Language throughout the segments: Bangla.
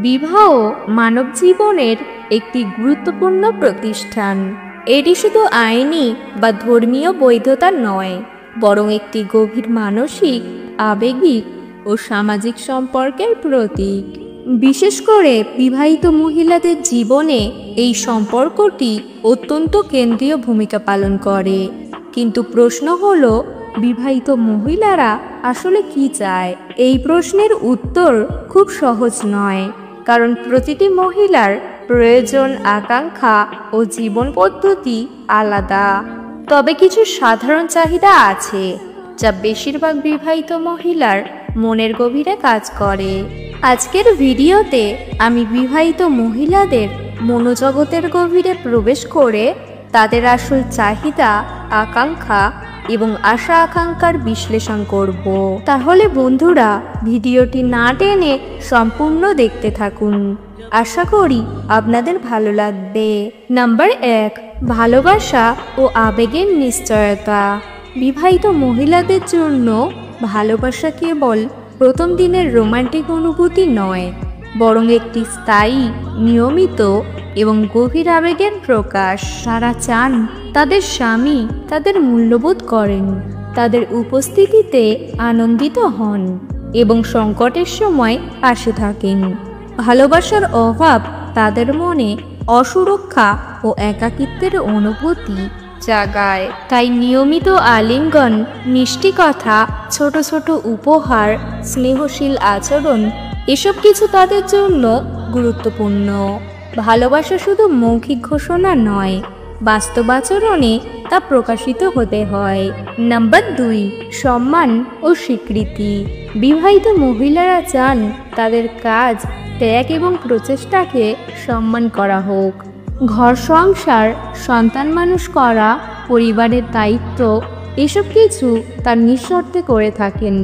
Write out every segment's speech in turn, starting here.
বিবাহ মানব জীবনের একটি গুরুত্বপূর্ণ প্রতিষ্ঠান। এটি শুধু আইনি বা ধর্মীয় বৈধতা নয়, বরং একটি গভীর মানসিক, আবেগিক ও সামাজিক সম্পর্কের প্রতীক। বিশেষ করে বিবাহিত মহিলাদের জীবনে এই সম্পর্কটি অত্যন্ত কেন্দ্রীয় ভূমিকা পালন করে। কিন্তু প্রশ্ন হলো, বিবাহিত মহিলারা আসলে কি চায়? এই প্রশ্নের উত্তর খুব সহজ নয়, কারণ প্রতিটি মহিলার প্রয়োজন, আকাঙ্ক্ষা ও জীবন পদ্ধতি আলাদা। তবে কিছু সাধারণ চাহিদা আছে যা বেশিরভাগ বিবাহিত মহিলার মনের গভীরে কাজ করে। আজকের ভিডিওতে আমি বিবাহিত মহিলাদের মনোজগতের গভীরে প্রবেশ করে তাদের আসল চাহিদা, আকাঙ্ক্ষা এবং আশা আকাঙ্ক্ষার বিশ্লেষণ করব। তাহলে বন্ধুরা, ভিডিওটি না টেনে সম্পূর্ণ দেখতে থাকুন। আশা করি আপনাদের ভালো লাগবে। নাম্বার 1, ভালোবাসা ও আবেগের নিশ্চয়তা। বিবাহিত মহিলাদের জন্য ভালোবাসা কেবল প্রথম দিনের রোমান্টিক অনুভূতি নয়, বরং একটি স্থায়ী, নিয়মিত এবং গভীর আবেগের প্রকাশ। তারা চান তাদের স্বামী তাদের মূল্যবোধ করেন, তাদের উপস্থিতিতে আনন্দিত হন এবং সংকটের সময় পাশে থাকেন। ভালোবাসার অভাব তাদের মনে অসুরক্ষা ও একাকিত্বের অনুভূতি জাগায়। তাই নিয়মিত আলিঙ্গন, মিষ্টি কথা, ছোট ছোট উপহার, স্নেহশীল আচরণ এসব কিছু তাদের জন্য গুরুত্বপূর্ণ। ভালোবাসা শুধু মৌখিক ঘোষণা নয়, বাস্তব আচরণে তা প্রকাশিত হতে হয়। নাম্বার 2, সম্মান ও স্বীকৃতি। বিবাহিত মহিলারা চান তাদের কাজ, ত্যাগ এবং প্রচেষ্টাকে সম্মান করা হোক। ঘর সংসার, সন্তান মানুষ করা, পরিবারের দায়িত্ব এসব কিছু তার নিঃশর্তে করে থাকেন,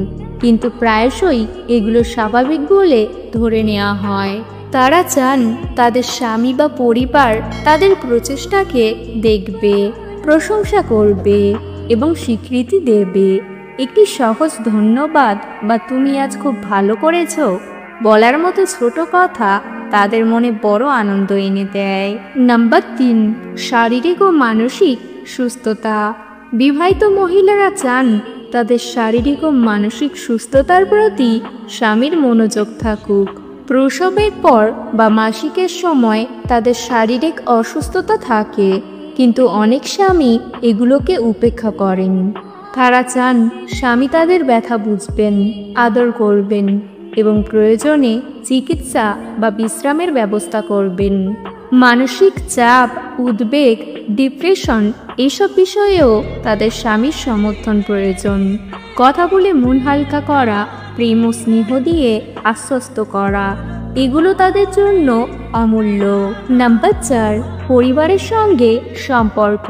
কিন্তু প্রায়শই এগুলো স্বাভাবিক বলে ধরে নেওয়া হয়। তারা চান তাদের স্বামী বা পরিবার তাদের প্রচেষ্টাকে দেখবে, প্রশংসা করবে এবং স্বীকৃতি দেবে। একটি সহজ ধন্যবাদ বা তুমি আজ খুব ভালো করেছো বলার মতো ছোট কথা তাদের মনে বড় আনন্দ এনে দেয়। নাম্বার 3, শারীরিক ও মানসিক সুস্থতা। বিবাহিত মহিলারা চান তাদের শারীরিক ও মানসিক সুস্থতার প্রতি স্বামীর মনোযোগ থাকুক। প্রসবের পর বা মাসিকের সময় তাদের শারীরিক অসুস্থতা থাকে, কিন্তু অনেক স্বামী এগুলোকে উপেক্ষা করেন। তারা চান স্বামী তাদের ব্যথা বুঝবেন, আদর করবেন এবং প্রয়োজনে চিকিৎসা বা বিশ্রামের ব্যবস্থা করবেন। মানসিক চাপ, উদ্বেগ, ডিপ্রেশন এইসব বিষয়েও তাদের স্বামীর সমর্থন প্রয়োজন। কথা বলে মন হালকা করা, প্রেম ও স্নেহ দিয়ে আশ্বস্ত করা এগুলো তাদের জন্য অমূল্য। নাম্বার 4, পরিবারের সঙ্গে সম্পর্ক।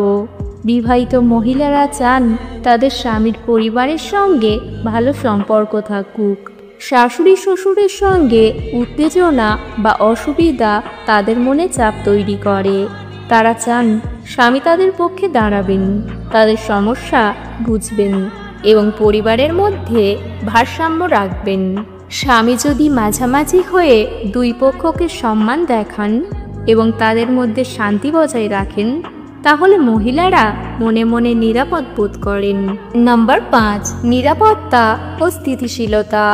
বিবাহিত মহিলারা চান তাদের স্বামীর পরিবারের সঙ্গে ভালো সম্পর্ক থাকুক। শাশুড়ি শ্বশুরের সঙ্গে উত্তেজনা বা অসুবিধা তাদের মনে চাপ তৈরি করে। তারা চান স্বামী তাদের পক্ষে দাঁড়াবেন, তাদের সমস্যা বুঝবেন এবং পরিবারের মধ্যে ভারসাম্য রাখবেন। স্বামী যদি মাঝামাঝি হয়ে দুই পক্ষকে সম্মান দেখান এবং তাদের মধ্যে শান্তি বজায় রাখেন, তাহলে মহিলারা মনে মনে নিরাপদ বোধ করেন। নাম্বার 5, নিরাপত্তা ও স্থিতিশীলতা।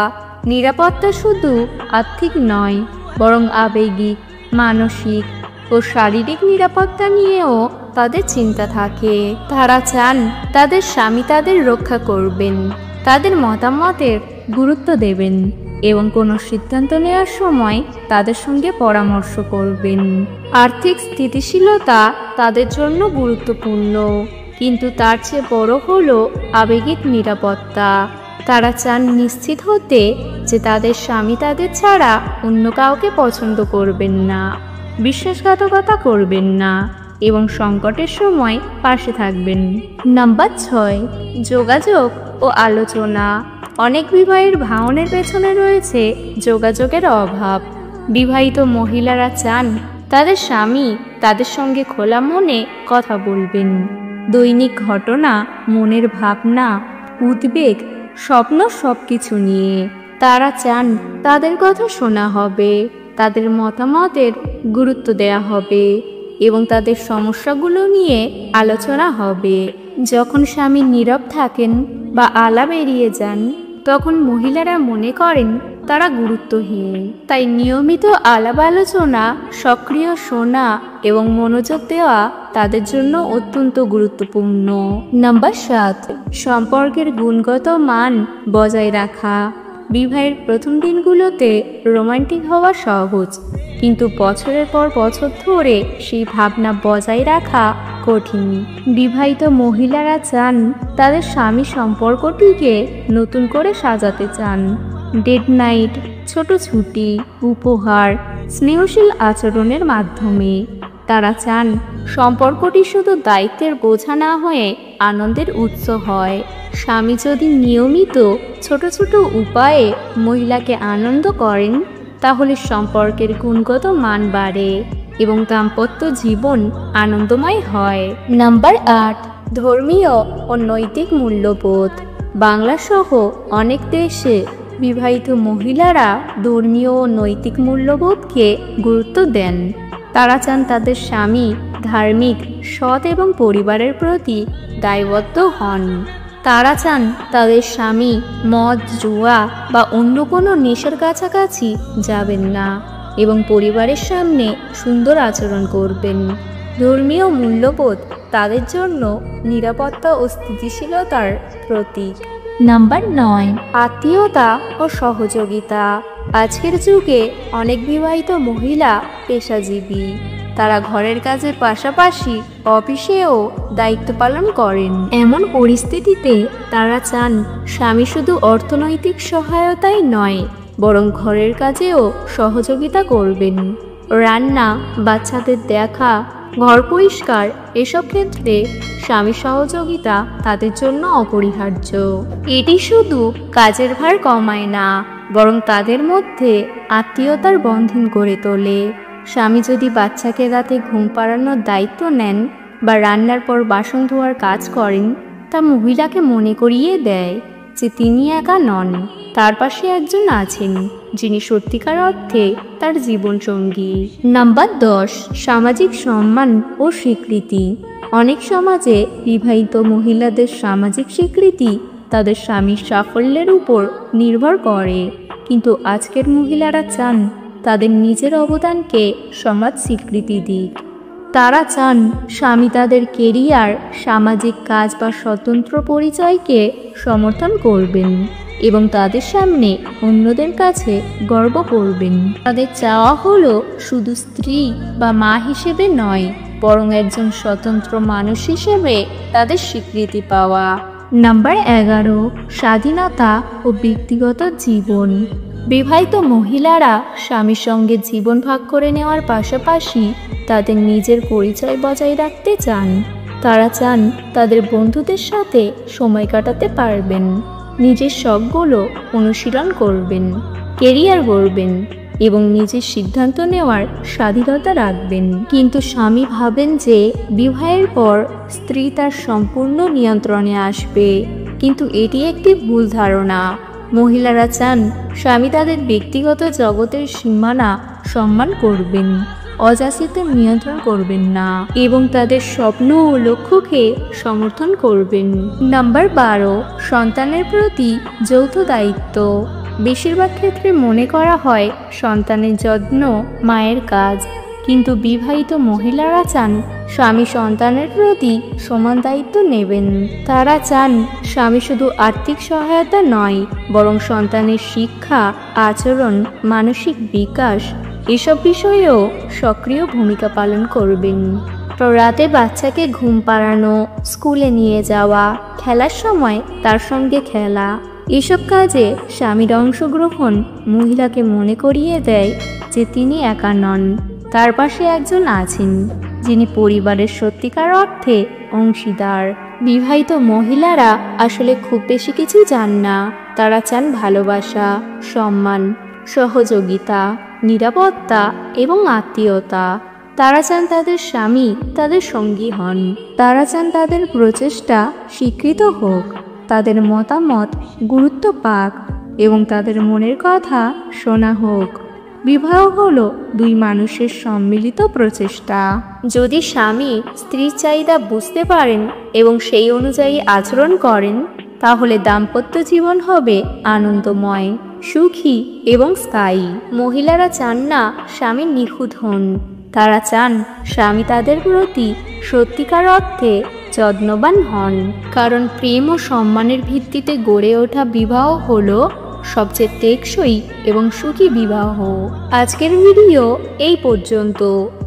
নিরাপত্তা শুধু আর্থিক নয়, বরং আবেগিক, মানসিক ও শারীরিক নিরাপত্তা নিয়েও তাদের চিন্তা থাকে। তারা চান তাদের স্বামী তাদের রক্ষা করবেন, তাদের মতামতের গুরুত্ব দেবেন এবং কোনো সিদ্ধান্ত নেওয়ার সময় তাদের সঙ্গে পরামর্শ করবেন। আর্থিক স্থিতিশীলতা তাদের জন্য গুরুত্বপূর্ণ, কিন্তু তার চেয়ে বড় হলো আবেগিক নিরাপত্তা। তারা চান নিশ্চিত হতে যে তাদের স্বামী তাদের ছাড়া অন্য কাউকে পছন্দ করবেন না, বিশ্বাসঘাতকতা করবেন না এবং সংকটের সময় পাশে থাকবেন। নাম্বার 6, যোগাযোগ ও আলোচনা। অনেক বিবাহের ভাঙনের পেছনে রয়েছে যোগাযোগের অভাব। বিবাহিত মহিলারা চান তাদের স্বামী তাদের সঙ্গে খোলা মনে কথা বলবেন। দৈনিক ঘটনা, মনের ভাবনা, উদ্বেগ, স্বপ্ন সবকিছু নিয়ে তারা চান তাদের কথা শোনা হবে। তাদের মতামতের গুরুত্ব দেওয়া হবে এবং তাদের সমস্যাগুলো নিয়ে আলোচনা হবে। যখন স্বামী নীরব থাকেন বা আলাপ এড়িয়ে যান, তখন মহিলারা মনে করেন তারা গুরুত্বহীন। তাই নিয়মিত আলাপ আলোচনা, সক্রিয় শোনা এবং মনোযোগ দেওয়া তাদের জন্য অত্যন্ত গুরুত্বপূর্ণ। নাম্বার 7, সম্পর্কের গুণগত মান বজায় রাখা। বিবাহের প্রথম দিনগুলোতে রোমান্টিক হওয়া সহজ, কিন্তু বছরের পর বছর ধরে সেই ভাবনা বজায় রাখা কঠিন। বিবাহিত মহিলারা চান তাদের স্বামী সম্পর্কটিকে নতুন করে সাজাতে চান। ডেট নাইট, ছোট ছুটি, উপহার, স্নেহশীল আচরণের মাধ্যমে তারা চান সম্পর্কটি শুধু দায়িত্বের বোঝা না হয়ে আনন্দের উৎস হয়। স্বামী যদি নিয়মিত ছোট ছোট উপায়ে মহিলাকে আনন্দ করেন, তাহলে সম্পর্কের গুণগত মান বাড়ে এবং দাম্পত্য জীবন আনন্দময় হয়। নাম্বার 8, ধর্মীয় ও নৈতিক মূল্যবোধ। বাংলাসহ অনেক দেশে বিবাহিত মহিলারা ধর্মীয় ও নৈতিক মূল্যবোধকে গুরুত্ব দেন। তারা চান তাদের স্বামী ধার্মিক, সৎ এবং পরিবারের প্রতি দায়বদ্ধ হন। তারা চান তাদের স্বামী মদ, জুয়া বা অন্য কোনো নেশার কাছাকাছি যাবেন না এবং পরিবারের সামনে সুন্দর আচরণ করবেন। ধর্মীয় মূল্যবোধ তাদের জন্য নিরাপত্তা ও স্থিতিশীলতার প্রতীক। নাম্বার 9, আত্মীয়তা ও সহযোগিতা। আজকের যুগে অনেক বিবাহিত মহিলা পেশাজীবী। তারা ঘরের কাজের পাশাপাশি অফিসেও দায়িত্ব পালন করেন। এমন পরিস্থিতিতে তারা চান স্বামী শুধু অর্থনৈতিক সহায়তাই নয়, বরং ঘরের কাজেও সহযোগিতা করবেন। রান্না, বাচ্চাদের দেখা, ঘর পরিষ্কার, এসব ক্ষেত্রে স্বামী সহযোগিতা তাদের জন্য অপরিহার্য। এটি শুধু কাজের ভার কমায় না, বরং তাদের মধ্যে আত্মীয়তার বন্ধন গড়ে তোলে। স্বামী যদি বাচ্চাকে রাতে ঘুম পাড়ানোর দায়িত্ব নেন বা রান্নার পর বাসন ধোয়ার কাজ করেন, তা মহিলাকে মনে করিয়ে দেয় যে তিনি একা নন, তার পাশে একজন আছেন যিনি সত্যিকার অর্থে তার জীবনসঙ্গী। নাম্বার 10, সামাজিক সম্মান ও স্বীকৃতি। অনেক সমাজে বিবাহিত মহিলাদের সামাজিক স্বীকৃতি তাদের স্বামীর সাফল্যের উপর নির্ভর করে, কিন্তু আজকের মহিলারা চান তাদের নিজের অবদানকে সমাজ স্বীকৃতি দিক। তারা চান স্বামী তাদের কেরিয়ার, সামাজিক কাজ বা স্বতন্ত্র পরিচয়কে সমর্থন করবেন এবং তাদের সামনে অন্যদের কাছে গর্ব করবেন। তাদের চাওয়া হলো শুধু স্ত্রী বা মা হিসেবে নয়, বরং একজন স্বতন্ত্র মানুষ হিসেবে তাদের স্বীকৃতি পাওয়া। নাম্বার 11, স্বাধীনতা ও ব্যক্তিগত জীবন। বিবাহিত মহিলারা স্বামীর সঙ্গে জীবন ভাগ করে নেওয়ার পাশাপাশি তাদের নিজের পরিচয় বজায় রাখতে চান। তারা চান তাদের বন্ধুদের সাথে সময় কাটাতে পারবেন, নিজের শখগুলো অনুশীলন করবেন, কেরিয়ার গড়বেন এবং নিজের সিদ্ধান্ত নেওয়ার স্বাধীনতা রাখবেন। কিন্তু স্বামী ভাবেন যে বিবাহের পর স্ত্রী তার সম্পূর্ণ নিয়ন্ত্রণে আসবে, কিন্তু এটি একটি ভুল ধারণা। মহিলারা চান স্বামী তাদের ব্যক্তিগত জগতের সীমানা সম্মান করবেন, অযাচিত নিয়ন্ত্রণ করবেন না এবং তাদের স্বপ্ন ও লক্ষ্যকে সমর্থন করবেন। নাম্বার 12, সন্তানের প্রতি যৌথ দায়িত্ব। বেশিরভাগ ক্ষেত্রে মনে করা হয় সন্তানের যত্ন মায়ের কাজ, কিন্তু বিবাহিত মহিলারা চান স্বামী সন্তানের প্রতি সমান দায়িত্ব নেবেন। তারা চান স্বামী শুধু আর্থিক সহায়তা নয়, বরং সন্তানের শিক্ষা, আচরণ, মানসিক বিকাশ এসব বিষয়েও সক্রিয় ভূমিকা পালন করবেন। রাতে বাচ্চাকে ঘুম পাড়ানো, স্কুলে নিয়ে যাওয়া, খেলার সময় তার সঙ্গে খেলা, এসব কাজে স্বামীর অংশগ্রহণ মহিলাকে মনে করিয়ে দেয় যে তিনি একা নন, তার পাশে একজন আছেন যিনি পরিবারের সত্যিকার অর্থে অংশীদার। বিবাহিত মহিলারা আসলে খুব বেশি কিছু চান না। তারা চান ভালোবাসা, সম্মান, সহযোগিতা, নিরাপত্তা এবং আত্মীয়তা। তারা চান তাদের স্বামী তাদের সঙ্গী হন। তারা চান তাদের প্রচেষ্টা স্বীকৃত হোক, তাদের মতামত গুরুত্ব পাক এবং তাদের মনের কথা শোনা হোক। বিবাহ হলো দুই মানুষের সম্মিলিত প্রচেষ্টা। যদি স্বামী স্ত্রীর চাহিদা বুঝতে পারেন এবং সেই অনুযায়ী আচরণ করেন, তাহলে দাম্পত্য জীবন হবে আনন্দময়, সুখী এবং স্থায়ী। মহিলারা চান না স্বামী নিখুঁত হন, তারা চান স্বামী তাদের প্রতি সত্যিকার অর্থে যত্নবান হন। কারণ প্রেম ও সম্মানের ভিত্তিতে গড়ে ওঠা বিবাহ হলো সবচেয়ে টেকসই এবং সুখী বিবাহ। আজকের ভিডিও এই পর্যন্ত।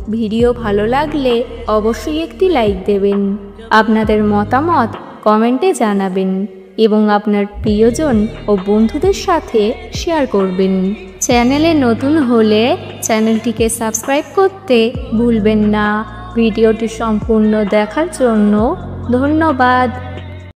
ভিডিও ভালো লাগলে অবশ্যই একটি লাইক দেবেন, আপনাদের মতামত কমেন্টে জানাবেন এবং আপনার প্রিয়জন ও বন্ধুদের সাথে শেয়ার করবেন। চ্যানেলে নতুন হলে চ্যানেলটিকে সাবস্ক্রাইব করতে ভুলবেন না। ভিডিওটি সম্পূর্ণ দেখার জন্য ধন্যবাদ।